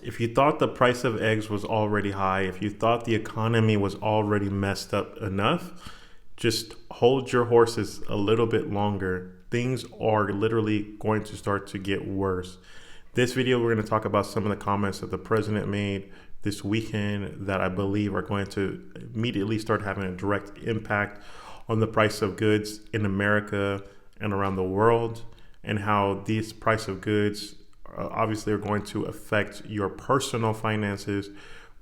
if you thought the price of eggs was already high, if you thought the economy was already messed up enough, just hold your horses a little bit longer. Things are literally going to start to get worse. This video, we're going to talk about some of the comments that the president made this weekend that I believe are going to immediately start having a direct impact on the price of goods in America and around the world, and how these price of goods obviously are going to affect your personal finances,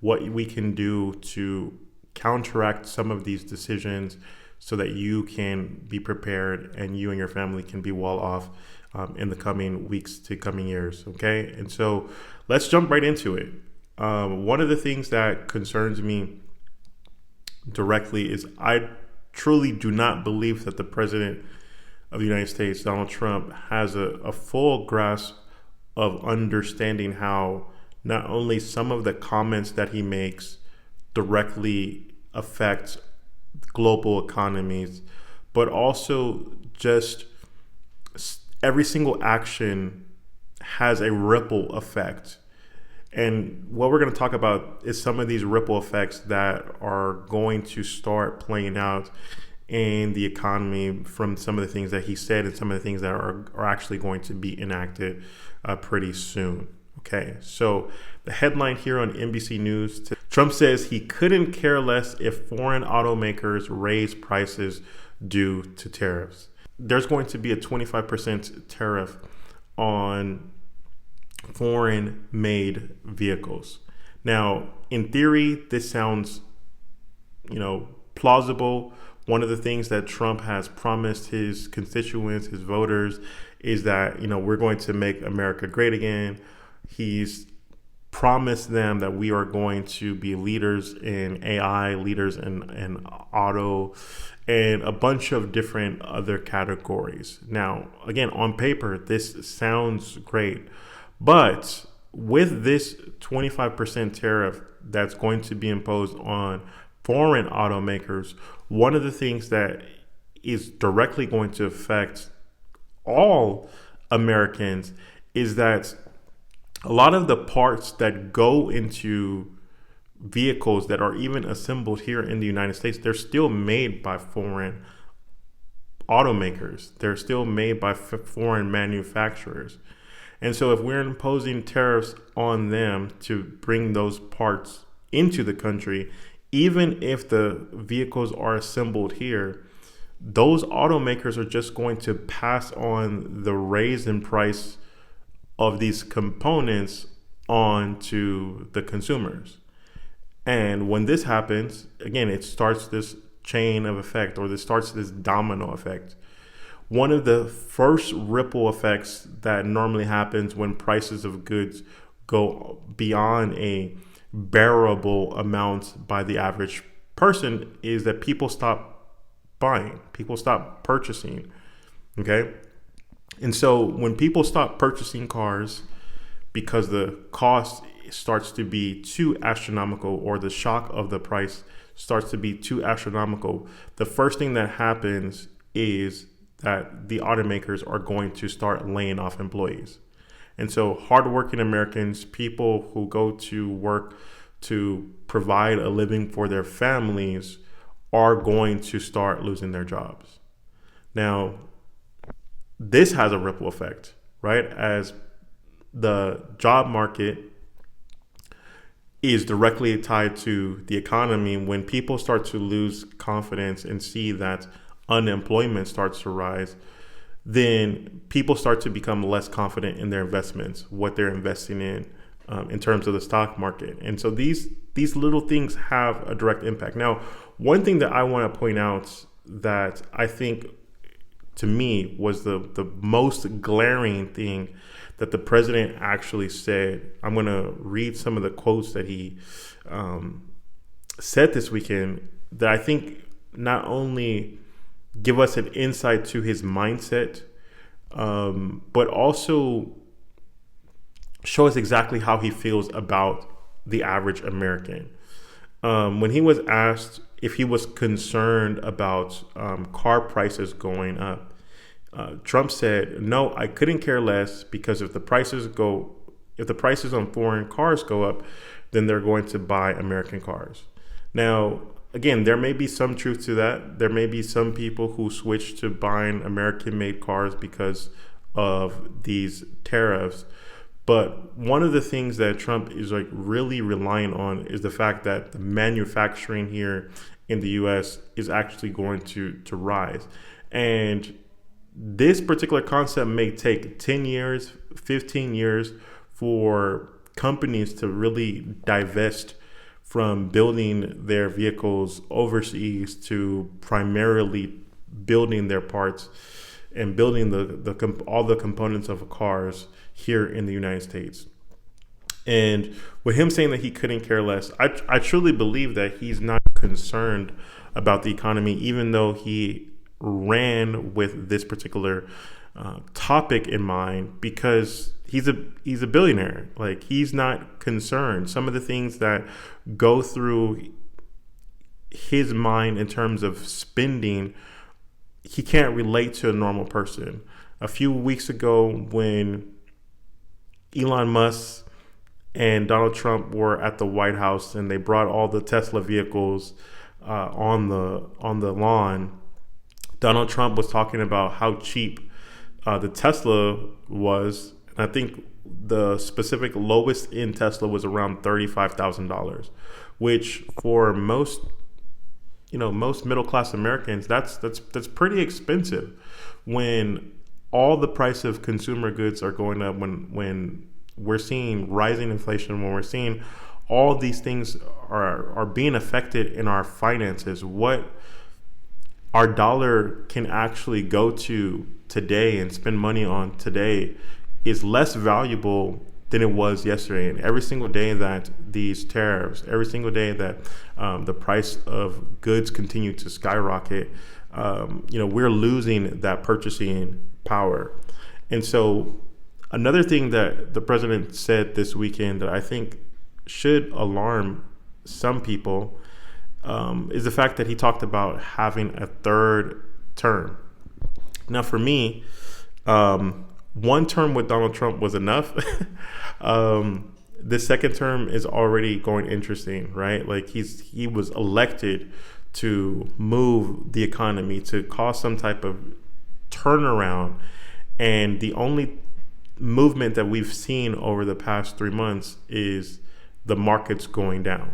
what we can do to counteract some of these decisions so that you can be prepared and you and your family can be well off in the coming weeks to coming years. Okay. And so let's jump right into it. One of the things that concerns me directly is I truly do not believe that the president of the United States, Donald Trump, has a full grasp of understanding how not only some of the comments that he makes directly affect global economies, but also just every single action has a ripple effect. And what we're going to talk about is some of these ripple effects that are going to start playing out in the economy from some of the things that he said and some of the things that are actually going to be enacted pretty soon. Okay, so the headline here on NBC News, Trump says he couldn't care less if foreign automakers raise prices due to tariffs. There's going to be a 25% tariff on foreign made vehicles. Now, in theory, this sounds, plausible. One of the things that Trump has promised his constituents, his voters, is that, we're going to make America great again. He's promised them that we are going to be leaders in AI, leaders in auto, and a bunch of different other categories. Now, again, on paper, this sounds great. But with this 25% tariff that's going to be imposed on foreign automakers, one of the things that is directly going to affect all Americans is that a lot of the parts that go into vehicles that are even assembled here in the United States, they're still made by foreign automakers. They're still made by foreign manufacturers. And so if we're imposing tariffs on them to bring those parts into the country, even if the vehicles are assembled here, those automakers are just going to pass on the raise in price of these components on to the consumers. And when this happens, again, it starts this chain of effect, or this starts this domino effect. One of the first ripple effects that normally happens when prices of goods go beyond a bearable amount by the average person is that people stop buying, people stop purchasing. Okay. And so when people stop purchasing cars because the cost starts to be too astronomical, or the shock of the price starts to be too astronomical, the first thing that happens is that the automakers are going to start laying off employees. And so hardworking Americans, people who go to work to provide a living for their families, are going to start losing their jobs. Now, this has a ripple effect, right? As the job market is directly tied to the economy, when people start to lose confidence and see that unemployment starts to rise, then people start to become less confident in their investments, what they're investing in terms of the stock market. And so these little things have a direct impact. Now, one thing that I want to point out that I think to me was the most glaring thing that the president actually said. I'm going to read some of the quotes that he said this weekend that I think not only give us an insight to his mindset, but also show us exactly how he feels about the average American. When he was asked if he was concerned about car prices going up, Trump said, "No, I couldn't care less, because if the prices go if the prices on foreign cars go up, then they're going to buy American cars. Now, again, there may be some truth to that. There may be some people who switch to buying American-made cars because of these tariffs. But one of the things that Trump is like really relying on is the fact that the manufacturing here in the U.S. is actually going to rise. And this particular concept may take 10 years, 15 years for companies to really divest from building their vehicles overseas to primarily building their parts and building all the components of cars here in the United States. And with him saying that he couldn't care less, I truly believe that he's not concerned about the economy, even though he ran with this particular topic in mind, because he's a billionaire. Like, he's not concerned. Some of the things that go through his mind in terms of spending, he can't relate to a normal person. A few weeks ago, when Elon Musk and Donald Trump were at the White House and they brought all the Tesla vehicles on the lawn, Donald Trump was talking about how cheap the Tesla was. And I think the specific lowest in Tesla was around $35,000, which for most middle class Americans, that's pretty expensive when all the price of consumer goods are going up, when we're seeing rising inflation, when we're seeing all these things are being affected in our finances. What our dollar can actually go to today and spend money on today is less valuable than it was yesterday. And every single day that these tariffs, every single day that the price of goods continue to skyrocket, we're losing that purchasing power. And so another thing that the president said this weekend that I think should alarm some people is the fact that he talked about having a third term. Now, for me, one term with Donald Trump was enough. The second term is already going interesting, right? Like, he was elected to move the economy, to cause some type of turnaround. And the only movement that we've seen over the past 3 months is the markets going down.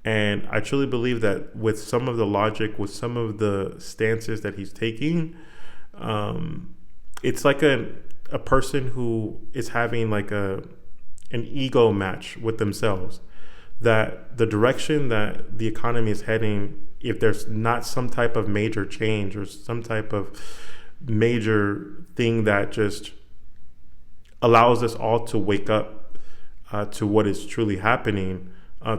And I truly believe that with some of the logic, with some of the stances that he's taking, it's like a person who is having like an ego match with themselves, that the direction that the economy is heading, if there's not some type of major change or some type of major thing that just allows us all to wake up to what is truly happening,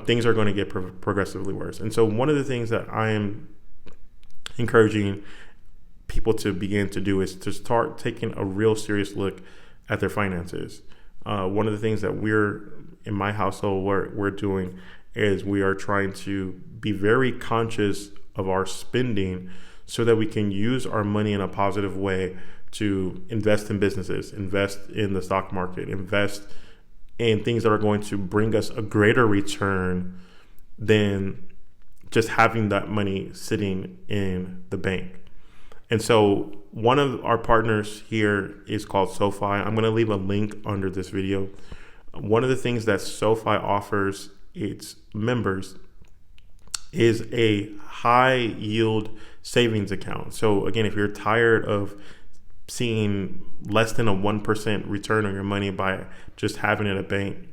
things are going to get progressively worse. And so one of the things that I am encouraging people to begin to do is to start taking a real serious look at their finances. One of the things that in my household, we're doing is we are trying to be very conscious of our spending so that we can use our money in a positive way to invest in businesses, invest in the stock market, invest in things that are going to bring us a greater return than just having that money sitting in the bank. And so one of our partners here is called SoFi. I'm going to leave a link under this video. One of the things that SoFi offers its members is a high yield savings account. So again, if you're tired of seeing less than a 1% return on your money by just having it at a bank,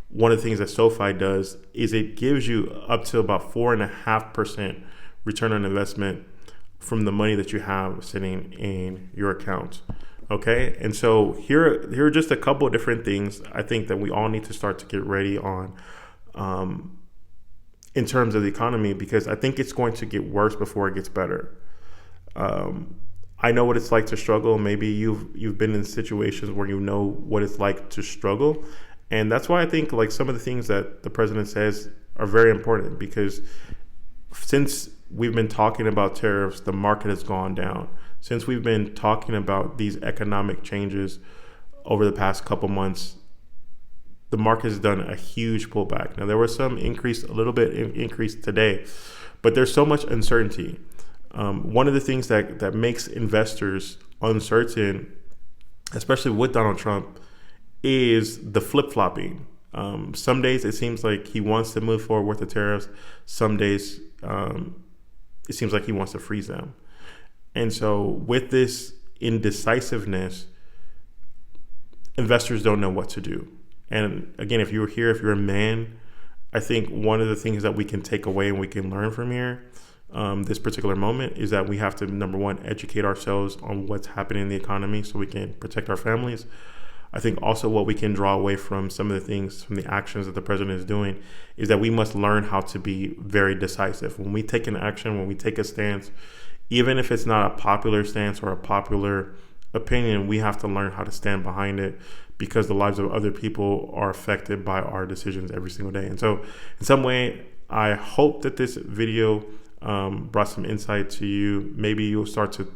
one of the things that SoFi does is it gives you up to about 4.5% return on investment from the money that you have sitting in your account. Okay. And so here are just a couple of different things I think that we all need to start to get ready on in terms of the economy, because I think it's going to get worse before it gets better. I know what it's like to struggle. Maybe you've been in situations where you know what it's like to struggle. And that's why I think like some of the things that the president says are very important, because since we've been talking about tariffs, the market has gone down. Since we've been talking about these economic changes over the past couple months, the market has done a huge pullback. Now there was some increase, a little bit increase today, but there's so much uncertainty. One of the things that makes investors uncertain, especially with Donald Trump, is the flip-flopping. Some days it seems like he wants to move forward with the tariffs. Some days it seems like he wants to freeze them. And so with this indecisiveness, investors don't know what to do. And again, if you're a man, I think one of the things that we can take away and we can learn from here, this particular moment, is that we have to, number one, educate ourselves on what's happening in the economy so we can protect our families. I think also what we can draw away from some of the things, from the actions that the president is doing, is that we must learn how to be very decisive. When we take an action, when we take a stance, even if it's not a popular stance or a popular opinion, we have to learn how to stand behind it, because the lives of other people are affected by our decisions every single day. And so in some way, I hope that this video brought some insight to you. Maybe you'll start to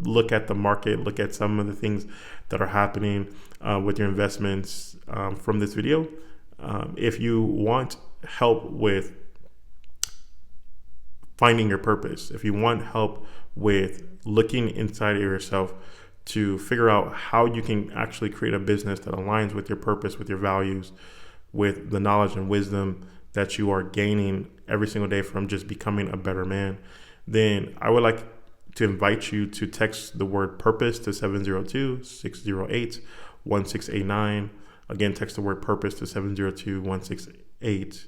look at the market, look at some of the things that are happening with your investments from this video. If you want help with finding your purpose, if you want help with looking inside of yourself to figure out how you can actually create a business that aligns with your purpose, with your values, with the knowledge and wisdom that you are gaining every single day from just becoming a better man, then I would like to invite you to text the word purpose to 702-608-1689. Again, text the word purpose to 702-168.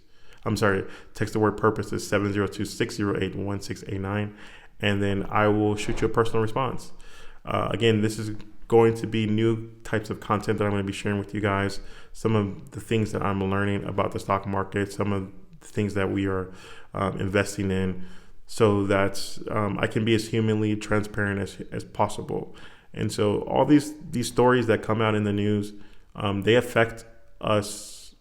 Text the word purpose to 702-608-1689. And then I will shoot you a personal response. Again, this is going to be new types of content that I'm going to be sharing with you guys. Some of the things that I'm learning about the stock market, some of the things that we are investing in, so that I can be as humanly transparent as possible. And so all these stories that come out in the news, they affect us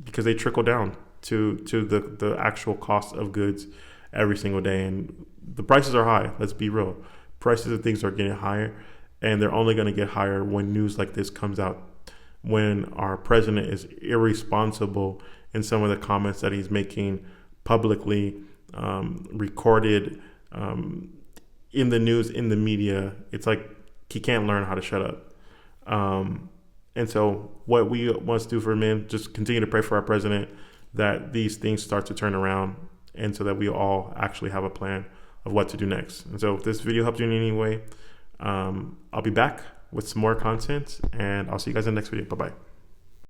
because they trickle down to the actual cost of goods every single day. And the prices are high. Let's be real. Prices of things are getting higher, and they're only going to get higher when news like this comes out, when our president is irresponsible in some of the comments that he's making publicly, recorded in the news, in the media. It's like he can't learn how to shut up. And so what we must do for men, just continue to pray for our president, that these things start to turn around, and so that we all actually have a plan of what to do next. And so if this video helped you in any way, I'll be back with some more content, and I'll see you guys in the next video. Bye-bye.